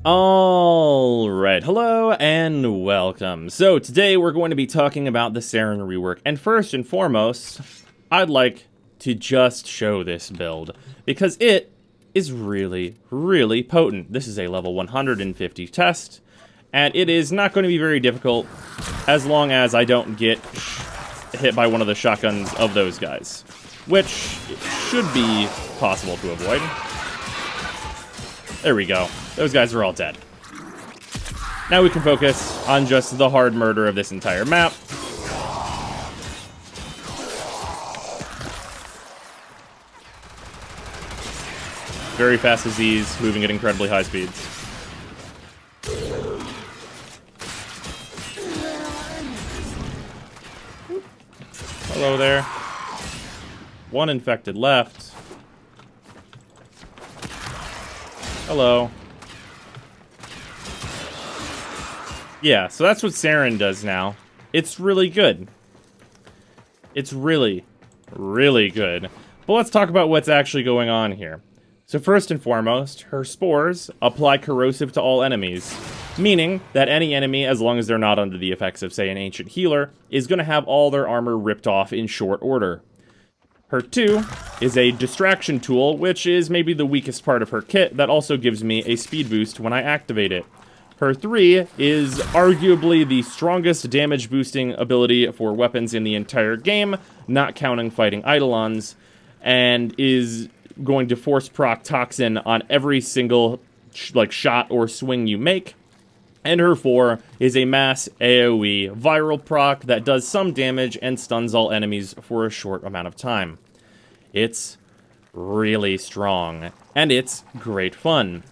Alright, hello and welcome. So today we're going to be talking about the Saryn rework, and first and foremost, I'd like to just show this build, because it is really, really potent. This is a level 150 test, and it is not going to be very difficult as long as I don't get hit by one of the shotguns of those guys, which should be possible to avoid. There we go. Those guys are all dead. Now we can focus on just the hard murder of this entire map. Very fast disease, moving at incredibly high speeds. Hello there. One infected left. Hello. Yeah, so that's what Saryn does now. It's really good. It's really, really good. But let's talk about what's actually going on here. So first and foremost, her spores apply corrosive to all enemies, meaning that any enemy, as long as they're not under the effects of, say, an ancient healer, is going to have all their armor ripped off in short order. Her 2 is a distraction tool, which is maybe the weakest part of her kit, that also gives me a speed boost when I activate it. Her 3 is arguably the strongest damage boosting ability for weapons in the entire game, not counting fighting Eidolons, and is going to force proc Toxin on every single shot or swing you make. And her 4 is a mass AoE viral proc that does some damage and stuns all enemies for a short amount of time. It's really strong, and it's great fun.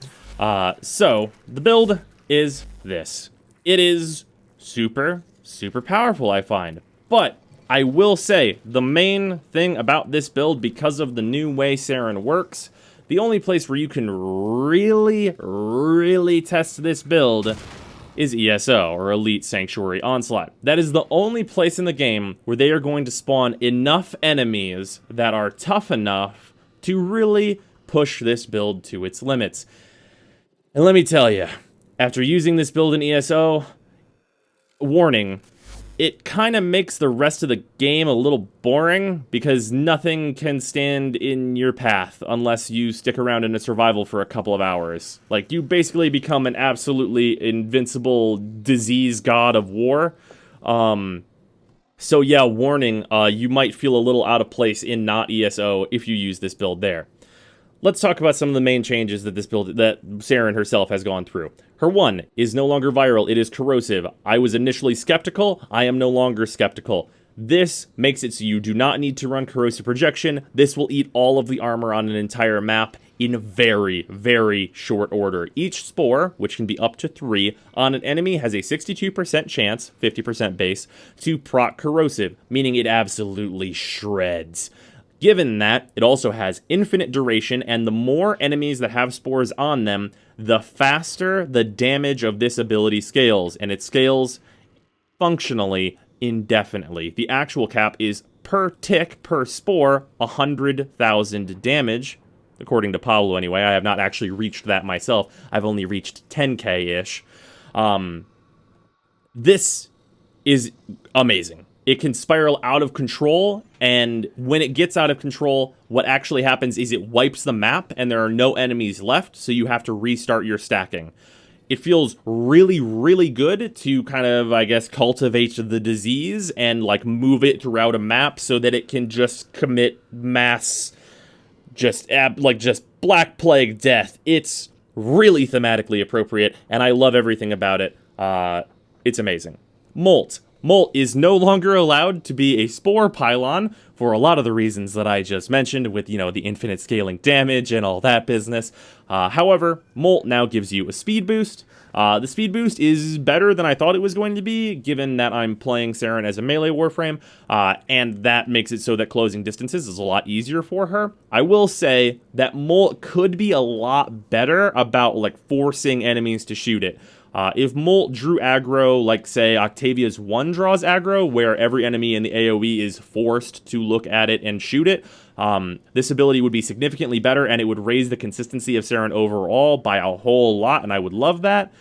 So, the build is this. It is super, super powerful, I find. But I will say, the main thing about this build, because of the new way Saryn works, the only place where you can really, really test this build is ESO, or Elite Sanctuary Onslaught. That is the only place in the game where they are going to spawn enough enemies that are tough enough to really push this build to its limits. And let me tell you, after using this build in ESO, warning, it kind of makes the rest of the game a little boring, because nothing can stand in your path unless you stick around in a survival for a couple of hours. Like, you basically become an absolutely invincible disease god of war. So yeah, warning, you might feel a little out of place in not ESO if you use this build there. Let's talk about some of the main changes that that Saryn herself has gone through. Her 1 is no longer viral, it is corrosive. I was initially skeptical, I am no longer skeptical. This makes it so you do not need to run corrosive projection. This will eat all of the armor on an entire map in very, very short order. Each spore, which can be up to 3, on an enemy has a 62% chance, 50% base, to proc corrosive, meaning it absolutely shreds. Given that, it also has infinite duration, and the more enemies that have spores on them, the faster the damage of this ability scales, and it scales functionally indefinitely. The actual cap is per tick, per spore, 100,000 damage, according to Pablo anyway. I have not actually reached that myself. I've only reached 10k-ish. This is amazing. It can spiral out of control, and when it gets out of control, what actually happens is it wipes the map, and there are no enemies left, so you have to restart your stacking. It feels really, really good to kind of, I guess, cultivate the disease and, like, move it throughout a map so that it can just commit mass, just Black Plague death. It's really thematically appropriate, and I love everything about it. It's amazing. Molt. Molt is no longer allowed to be a spore pylon for a lot of the reasons that I just mentioned with, you know, the infinite scaling damage and all that business. However, Molt now gives you a speed boost. The speed boost is better than I thought it was going to be, given that I'm playing Saryn as a melee Warframe, and that makes it so that closing distances is a lot easier for her. I will say that Molt could be a lot better about, like, forcing enemies to shoot it. If Molt drew aggro, like say Octavia's 1 draws aggro, where every enemy in the AoE is forced to look at it and shoot it, this ability would be significantly better, and it would raise the consistency of Saryn overall by a whole lot, and I would love that.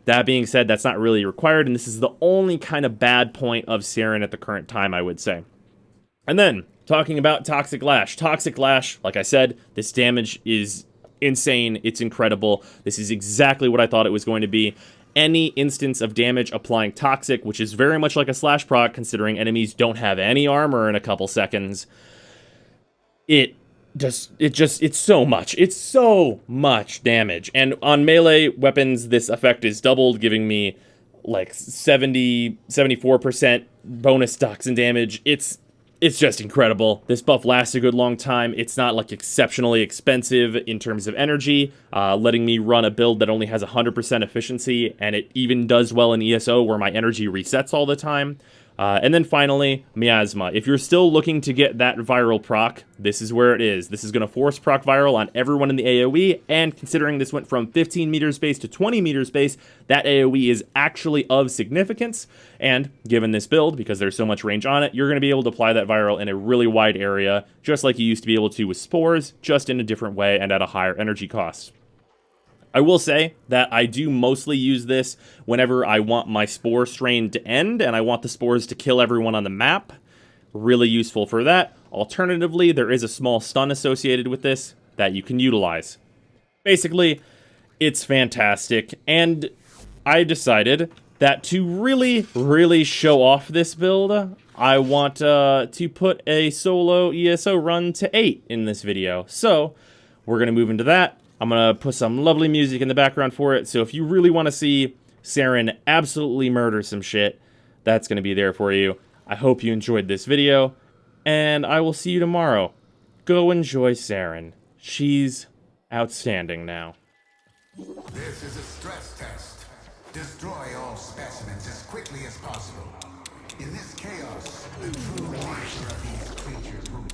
That being said, that's not really required, and this is the only kind of bad point of Saryn at the current time, I would say. And then, talking about Toxic Lash. Toxic Lash, like I said, this damage is insane. It's incredible. This is exactly what I thought it was going to be. Any instance of damage applying Toxic, which is very much like a Slash proc, considering enemies don't have any armor in a couple seconds, it's so much. It's so much damage. And on melee weapons, this effect is doubled, giving me like 74% bonus toxin damage. It's just incredible. This buff lasts a good long time. It's not like exceptionally expensive in terms of energy, letting me run a build that only has 100% efficiency, and it even does well in ESO where my energy resets all the time. And then finally, Miasma. If you're still looking to get that viral proc, this is where it is. This is going to force proc viral on everyone in the AoE, and considering this went from 15 meter space to 20 meter space, that AoE is actually of significance, and given this build, because there's so much range on it, you're going to be able to apply that viral in a really wide area, just like you used to be able to with spores, just in a different way and at a higher energy cost. I will say that I do mostly use this whenever I want my spore strain to end and I want the spores to kill everyone on the map. Really useful for that. Alternatively, there is a small stun associated with this that you can utilize. Basically, it's fantastic, and I decided that to really show off this build, I want to put a solo ESO run to 8 in this video. So, we're going to move into that. I'm going to put some lovely music in the background for it, so if you really want to see Saryn absolutely murder some shit, that's going to be there for you. I hope you enjoyed this video, and I will see you tomorrow. Go enjoy Saryn. She's outstanding now. This is a stress test. Destroy all specimens as quickly as possible. In this chaos, the true nature of these creatures will...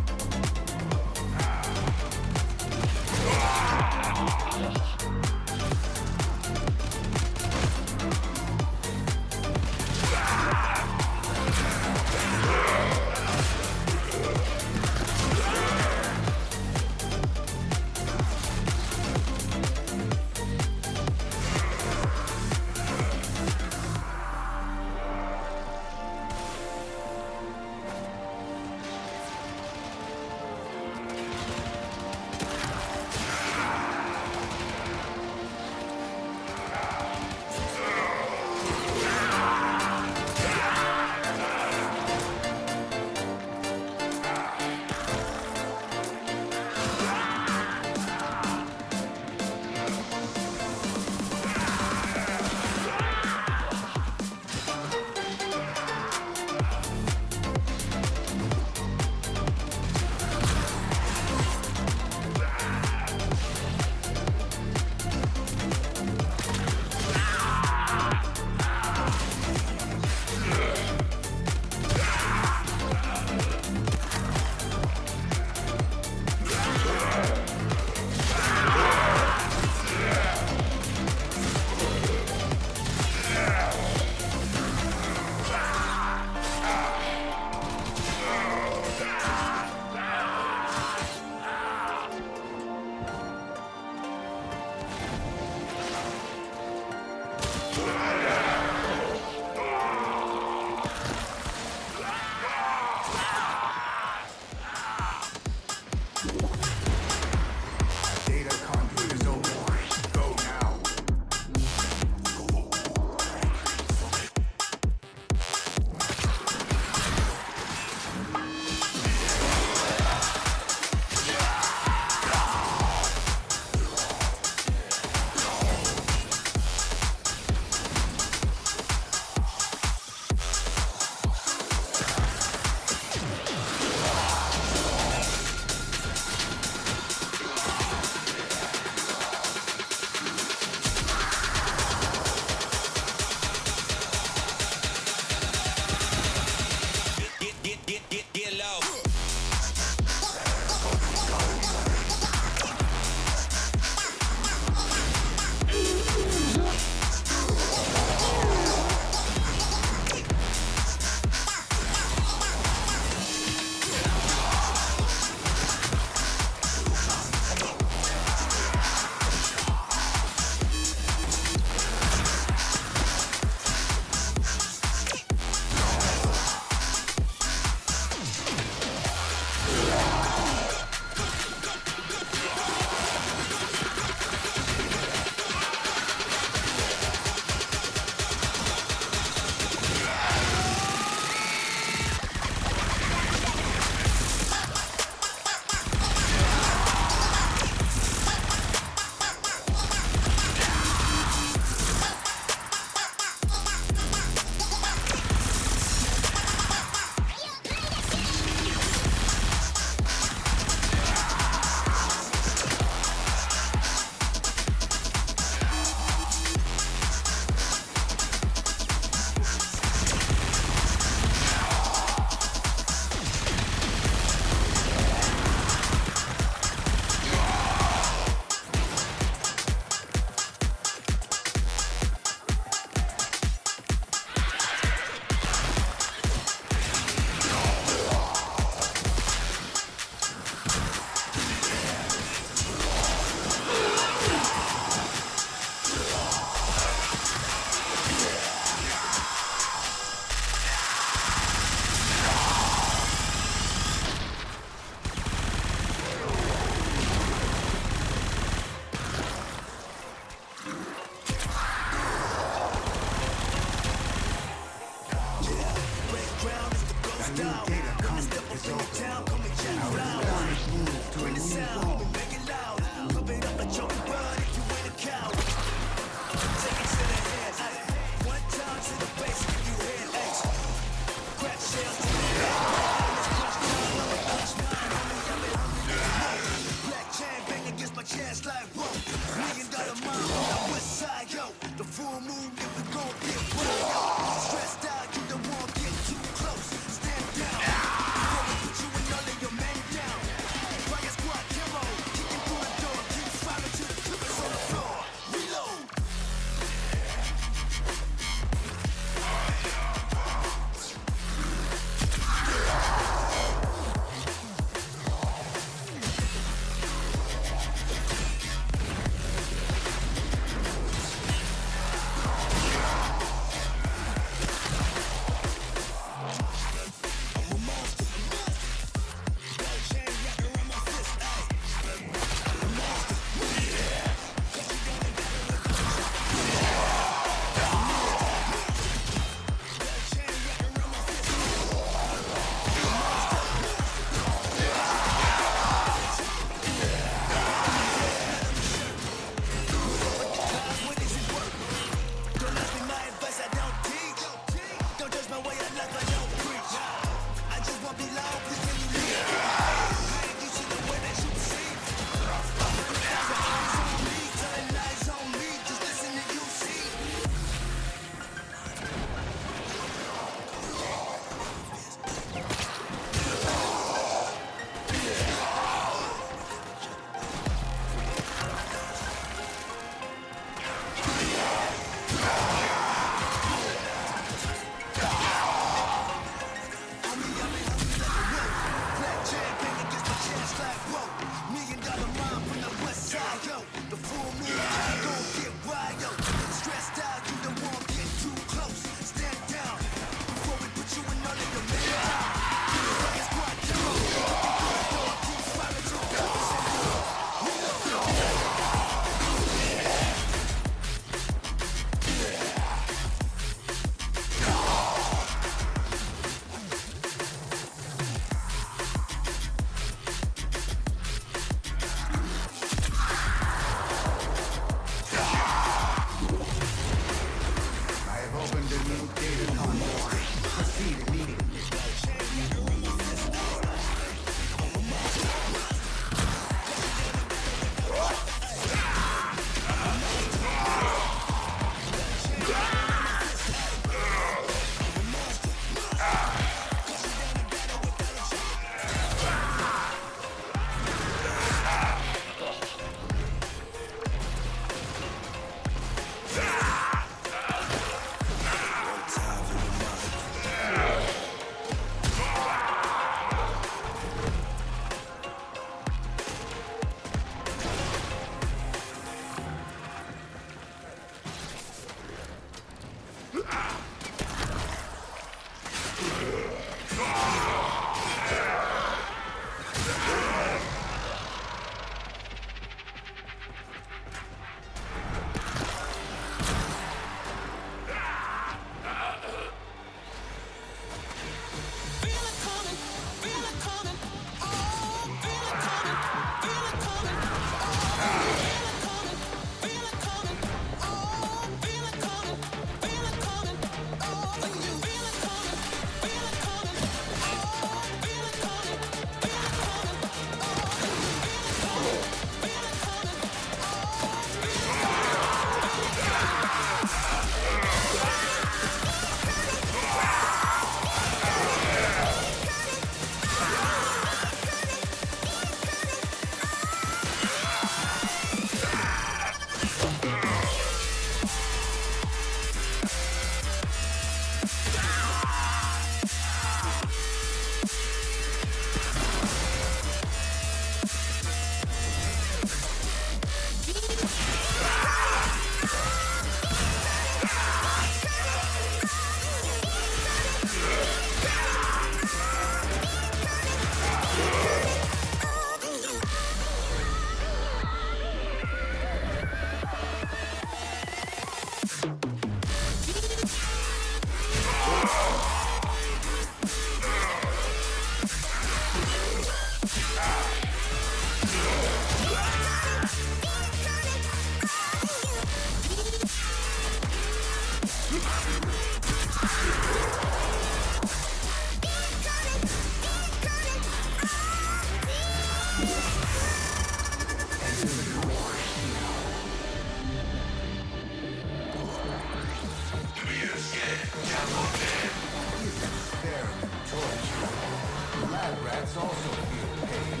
Lab rats also feel pain,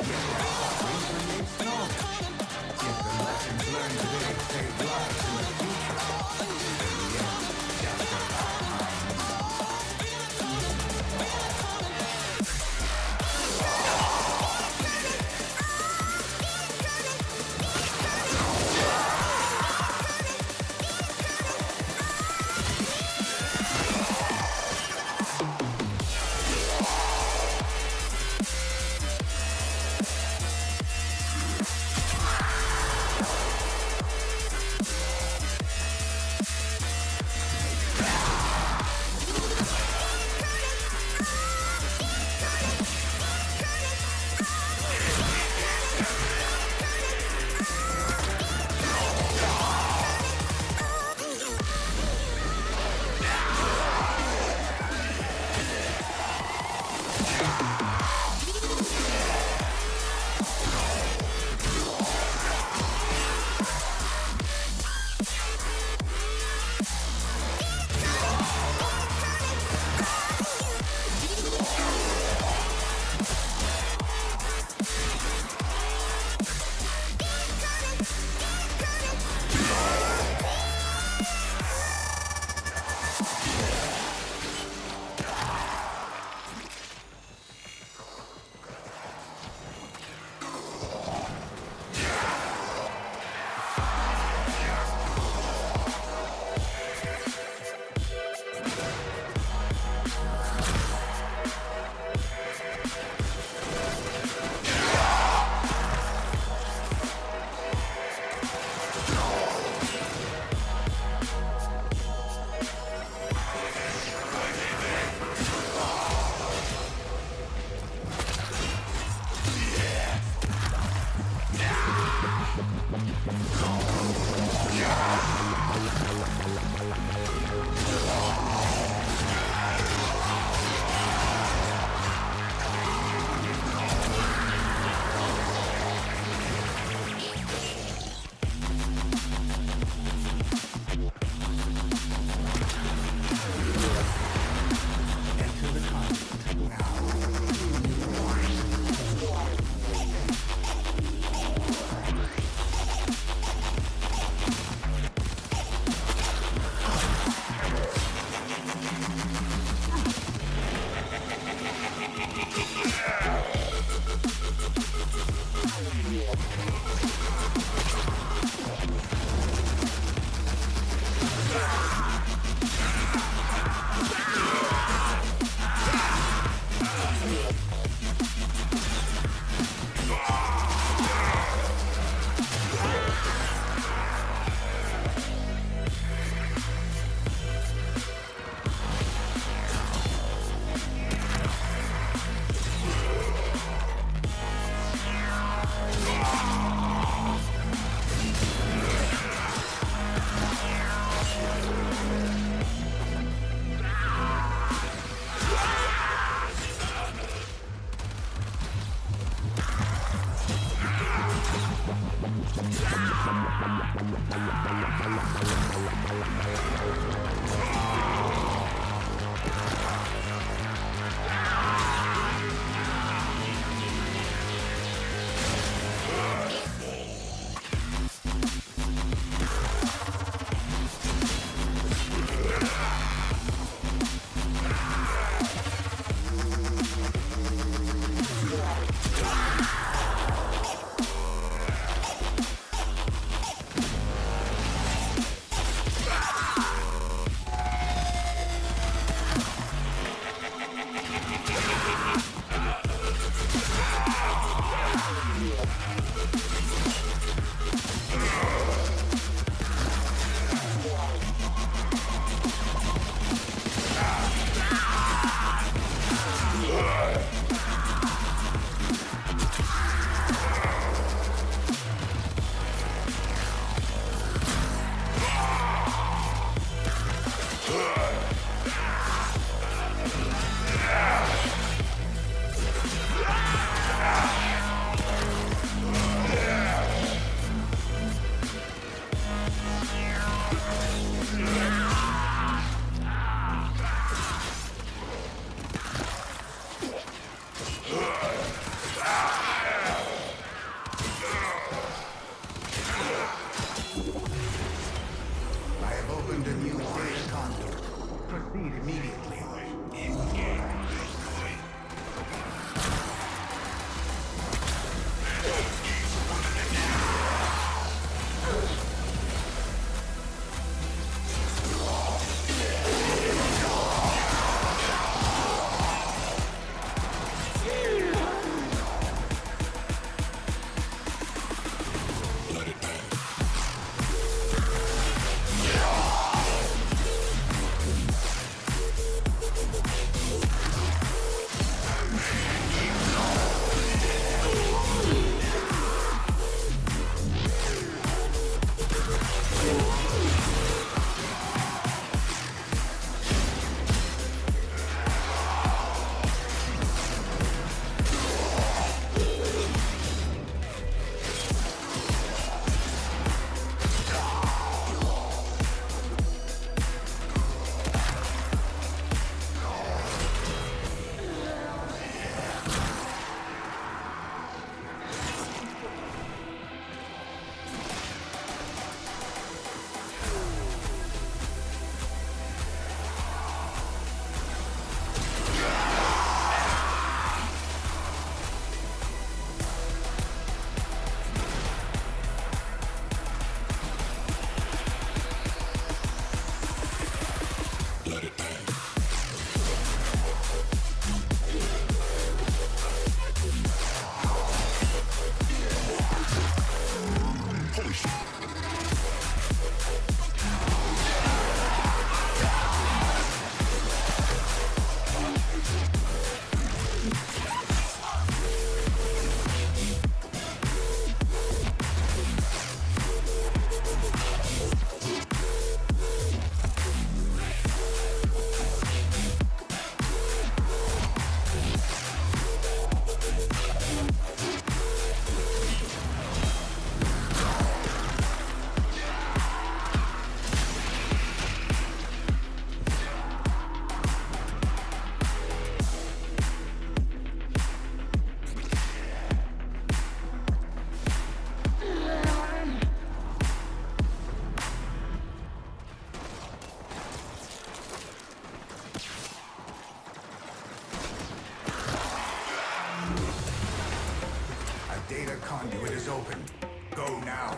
yet their offerings remain strong. If the lessons learned today save lives in the future, then yes, chapter 9. data conduit is open. Go now.